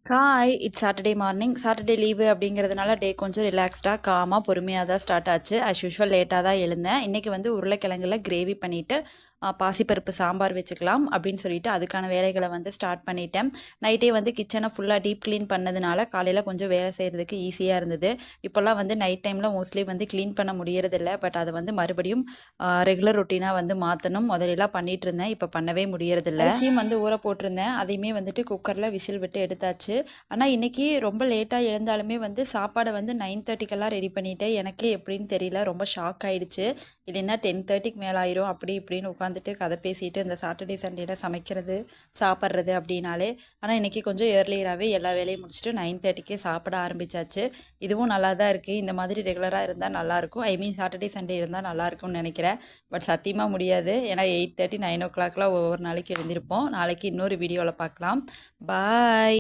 Hi it's Saturday morning. Saturday leave அப்படிங்கிறதுனால டே கொஞ்சம் ரிலாக்ஸ்டாக காமாக பொறுமையாக தான் ஸ்டார்ட் ஆச்சு. அஸ் யூஷுவல் லேட்டாக தான் எழுந்தேன். இன்றைக்கி வந்து உருளைக்கிழங்குல கிரேவி பண்ணிவிட்டு பாசிப்பருப்பு சாம்பார் வச்சுக்கலாம் அப்படின்னு சொல்லிட்டு அதுக்கான வேலைகளை வந்து ஸ்டார்ட் பண்ணிட்டேன். நைட்டே வந்து கிச்சனை ஃபுல்லாக டீப் க்ளீன் பண்ணதுனால காலையில் கொஞ்சம் வேலை செய்கிறதுக்கு ஈஸியாக இருந்தது. இப்போல்லாம் வந்து நைட் டைமில் மோஸ்ட்லி வந்து க்ளீன் பண்ண முடியறதில்ல. பட் அதை வந்து மறுபடியும் ரெகுலர் ரொட்டீனாக வந்து மாற்றணும். முதலெல்லாம் பண்ணிகிட்டு இருந்தேன், இப்போ பண்ணவே முடியறதில்ல. அரிசியும் வந்து ஊற போட்டிருந்தேன், அதையுமே வந்துட்டு குக்கரில் விசில் விட்டு எடுத்தாச்சு. ஆனால் இன்றைக்கி ரொம்ப லேட்டாக எழுந்தாலுமே வந்து சாப்பாடை வந்து 9:30க்கெல்லாம் ரெடி பண்ணிவிட்டேன். எனக்கே எப்படின்னு தெரியல, ரொம்ப ஷாக் ஆகிடுச்சு. இல்லைன்னா 10:30க்கு மேலே ஆயிரும். அப்படி இப்படின்னு உட்காந்துட்டு கதை பேசிட்டு இந்த சாட்டர்டே சண்டேல சமைக்கிறது சாப்பிட்றது அப்படின்னாலே. ஆனால் இன்றைக்கி கொஞ்சம் ஏர்லியராகவே எல்லா வேலையும் முடிச்சுட்டு 9:30க்கே சாப்பிட ஆரம்பித்தாச்சு. இதுவும் நல்லா தான் இருக்குது. இந்த மாதிரி ரெகுலராக இருந்தால் நல்லாயிருக்கும். ஐ மீன் சாட்டர்டே சண்டே இருந்தால் நல்லாயிருக்கும்னு நினைக்கிறேன். பட் சத்தியமாக முடியாது. ஏன்னா 8:30 9 o'clockலாம் ஒவ்வொரு நாளைக்கு எழுந்திருப்போம். நாளைக்கு இன்னொரு வீடியோவில் பார்க்கலாம். பாய்.